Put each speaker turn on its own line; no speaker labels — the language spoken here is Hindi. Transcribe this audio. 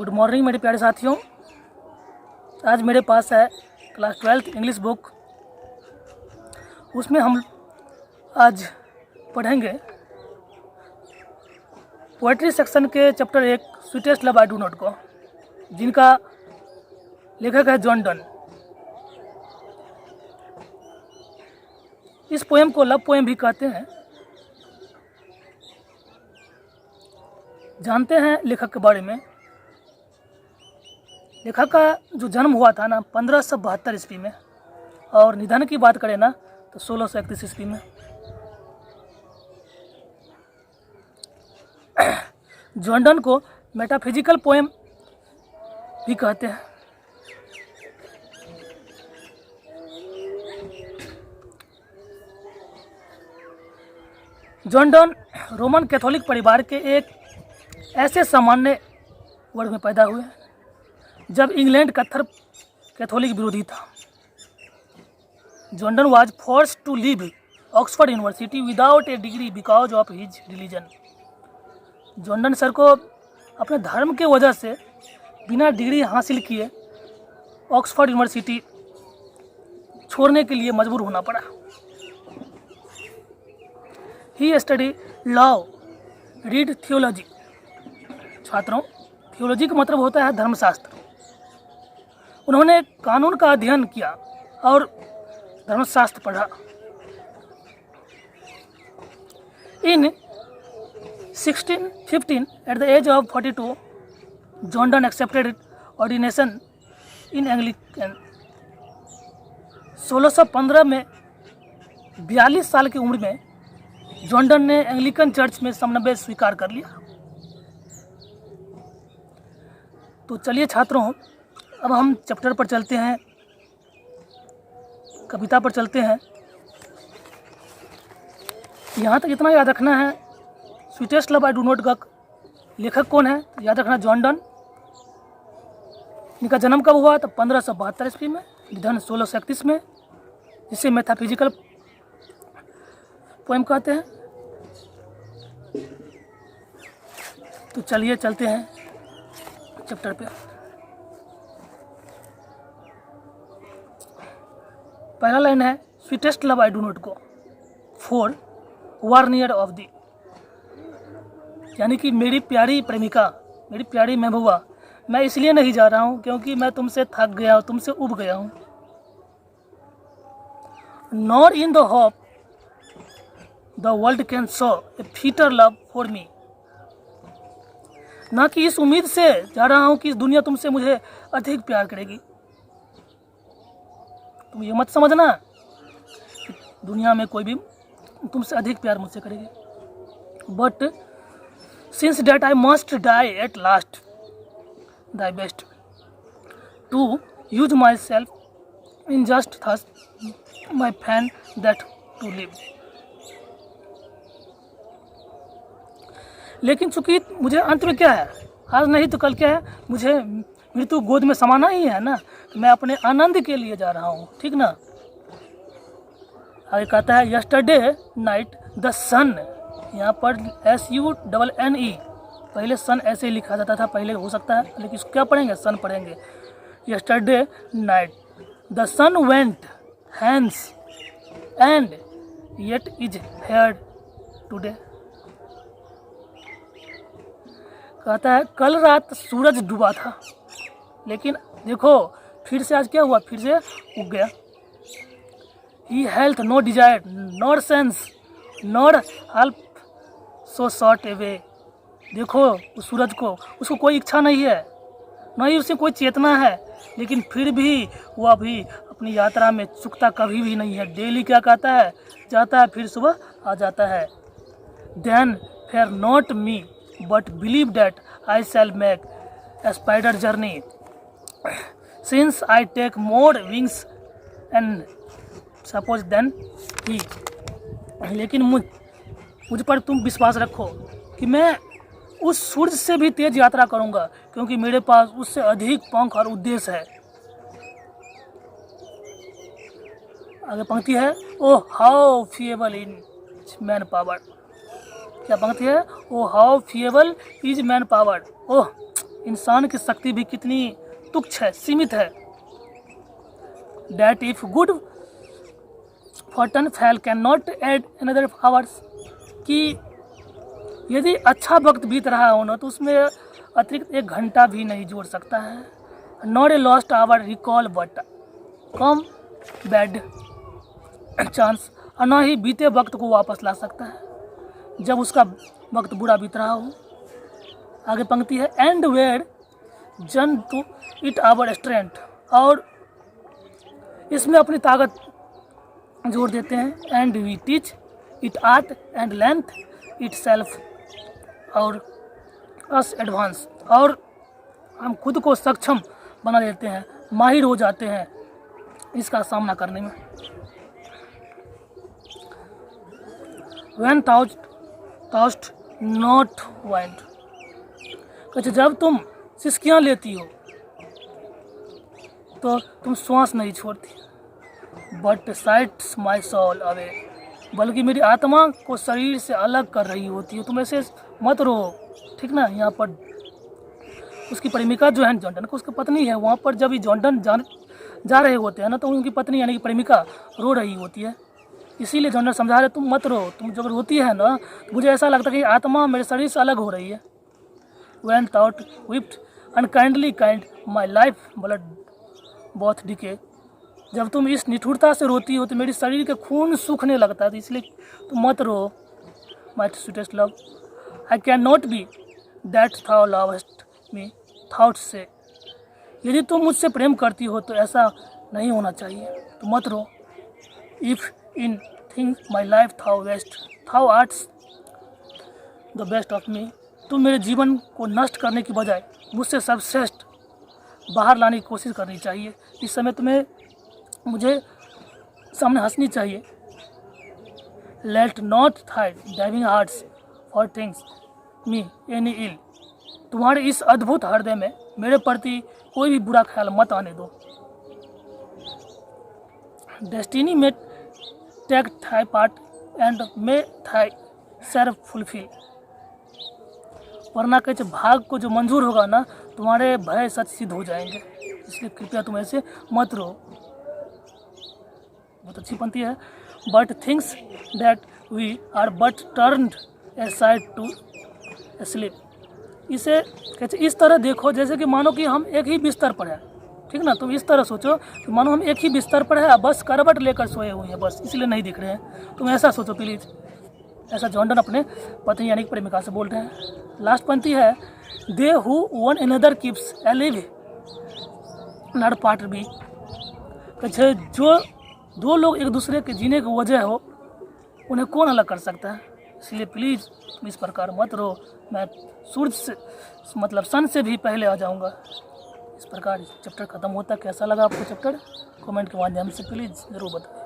गुड मॉर्निंग मेरे प्यारे साथियों। आज मेरे पास है क्लास 12th इंग्लिश बुक। उसमें हम आज पढ़ेंगे पोएट्री सेक्शन के chapter 1 sweetest love I do not को, जिनका लेखक है जॉन डन। इस पोएम को लव पोएम भी कहते हैं। जानते हैं लेखक के बारे में। लेखक का जो जन्म हुआ था ना 1572 ईस्वी में, और निधन की बात करें ना तो 1631 ईस्वी में। जॉन डन को मेटाफिजिकल पोएम भी कहते हैं। जॉन डन रोमन कैथोलिक परिवार के एक ऐसे सामान्य वर्ग में पैदा हुए जब इंग्लैंड कट्टर कैथोलिक विरोधी था। John Donne was forced to leave Oxford University without a degree because of his religion. John Donne sir को अपने धर्म के वजह से बिना डिग्री हासिल किए ऑक्सफोर्ड यूनिवर्सिटी छोड़ने के लिए मजबूर होना पड़ा। ही स्टडी लॉ, रीड थियोलॉजी। छात्रों, थियोलॉजी का मतलब होता है धर्मशास्त्र। उन्होंने कानून का अध्ययन किया और धर्मशास्त्र पढ़ा। In 1615 at the age of 42 John Donne accepted ordination in Anglican. 1615 में 42 साल की उम्र में जॉन डन ने एंग्लिकन चर्च में समन्वय स्वीकार कर लिया। तो चलिए छात्रों, अब हम चैप्टर पर चलते हैं, कविता पर चलते हैं। यहाँ तक इतना याद रखना है, sweetest love I do not का लेखक कौन है? तो याद रखना जॉन डन। इनका जन्म कब हुआ? तो 1572 ईस्वी में, निधन 1631 में, जिसे मेटाफिजिकल पोएम कहते हैं। तो चलिए चलते हैं चैप्टर पे। पहला लाइन है sweetest love I do not go for weariness of thee, यानी कि मेरी प्यारी प्रेमिका, मेरी प्यारी महबूबा, मैं इसलिए नहीं जा रहा हूँ क्योंकि मैं तुमसे थक गया हूँ, तुमसे उब गया हूँ। Nor in the hope the world can show A fitter love for me, ना कि इस उम्मीद से जा रहा हूं कि इस दुनिया तुमसे मुझे अधिक प्यार करेगी। तुम ये मत समझना कि दुनिया में कोई भी तुमसे अधिक प्यार मुझसे करेगी। But since that I must die at last, thy best to use myself in just thus my fan that to live. लेकिन चूंकि मुझे अंत में क्या है, आज नहीं तो कल क्या है, मुझे मृत्यु गोद में समाना ही है ना, मैं अपने आनंद के लिए जा रहा हूँ, ठीक ना। आगे कहता है यस्टरडे नाइट द सन, यहाँ पर SUNNE, पहले सन ऐसे ही लिखा जाता था, पहले हो सकता है, लेकिन इसको क्या पढ़ेंगे? सन पढ़ेंगे। Yesterday night the sun went hence and yet is here today. कहता है कल रात सूरज डूबा था, लेकिन देखो फिर से आज क्या हुआ, फिर से उग गया। He health no desire nor sense nor help so short away. देखो उस सूरज को, उसको कोई इच्छा नहीं है, न ही उसे कोई चेतना है, लेकिन फिर भी वो अभी अपनी यात्रा में चुकता कभी भी नहीं है। डेली क्या कहता है, जाता है फिर सुबह आ जाता है। Then fear not me but believe that I shall make a spider journey since I take more wings and suppose than he। लेकिन मुझ पर तुम विश्वास रखो कि मैं उस सूरज से भी तेज यात्रा करूंगा, क्योंकि मेरे पास उससे अधिक पंख और उद्देश्य है। आगे पंक्ति है ओ हाउ फीएबल इन मैन पावर। क्या पंक्ति है? ओ हाउ फीएबल इज मैन पावर। ओह इंसान की शक्ति भी कितनी तुच्छ है, सीमित है। That if good fortune fail cannot add another hours, कि यदि अच्छा वक्त बीत रहा हो ना तो उसमें अतिरिक्त 1 घंटा भी नहीं जोड़ सकता है। Not a lost hour recall but come bad chance, और ना ही बीते वक्त को वापस ला सकता है जब उसका वक्त बुरा बीत रहा हो। आगे पंक्ति है, and where join to it our strength, और इसमें अपनी ताकत जोड़ देते हैं। And we teach it art and length itself, और अस एडवांस, और हम खुद को सक्षम बना देते हैं, माहिर हो जाते हैं इसका सामना करने में। When thou'st not wind, कहते जब तुम सिसकियाँ लेती हो तो तुम श्वास नहीं छोड़ती। बट साइट्स माई सोल अवे, बल्कि मेरी आत्मा को शरीर से अलग कर रही होती है। तुम ऐसे मत रहो, ठीक ना। यहाँ पर उसकी प्रेमिका जो है जॉर्डन को, उसकी पत्नी है, वहाँ पर जब ये जॉर्डन जा रहे होते हैं ना तो उनकी पत्नी यानी कि प्रेमिका रो रही होती है। इसीलिए जॉर्डन समझा रहे तुम मत रो, तुम जब रोती है ना तो मुझे ऐसा लगता है कि आत्मा मेरे शरीर से अलग हो रही है। When thought wept unkindly kind my life blood both decay, जब तुम इस निठुरता से रोती हो तो मेरी शरीर के खून सूखने लगता है। तो इसलिए तुम मत रो। My sweetest love, I cannot be that thou lovest me, thoughts से, यदि तुम मुझसे प्रेम करती हो तो ऐसा नहीं होना चाहिए, तो मत रो। If in things my life thou waste, thou art the best of me, तुम मेरे जीवन को नष्ट करने की बजाय मुझसे सर्वश्रेष्ठ बाहर लाने की कोशिश करनी चाहिए। इस समय तुम्हें मुझे सामने हंसनी चाहिए। Let not thy divining hearts forethink me any ill, तुम्हारे इस अद्भुत हृदय में मेरे प्रति कोई भी बुरा ख्याल मत आने दो। Destiny may take thy part and may thyself fulfil, वरना कहे भाग को जो मंजूर होगा ना तुम्हारे भय सच सिद्ध हो जाएंगे। इसलिए कृपया तुम ऐसे मत रो। बहुत अच्छी पंक्ति है। But things that we are but turned aside to sleep, इसे कहते इस तरह देखो जैसे कि मानो कि हम एक ही बिस्तर पर है, ठीक ना। तुम इस तरह सोचो कि मानो हम एक ही बिस्तर पर है, बस करवट लेकर सोए हुए हैं, बस इसलिए नहीं दिख रहे हैं। तुम ऐसा सोचो प्लीज़। ऐसा जॉर्डन अपने पत्नी यानी प्रेमिका से बोल रहे हैं। लास्ट पंक्ति है, they who one another keeps alive not part be, कहते जो दो लोग एक दूसरे के जीने की वजह हो उन्हें कौन अलग कर सकता है। इसलिए प्लीज़ तुम इस प्रकार मत रो, मैं सूरज से मतलब सन से भी पहले आ जाऊंगा। इस प्रकार चैप्टर ख़त्म होता। कैसा लगा आपको चैप्टर, कमेंट के माध्यम से प्लीज़ ज़रूर बताएं।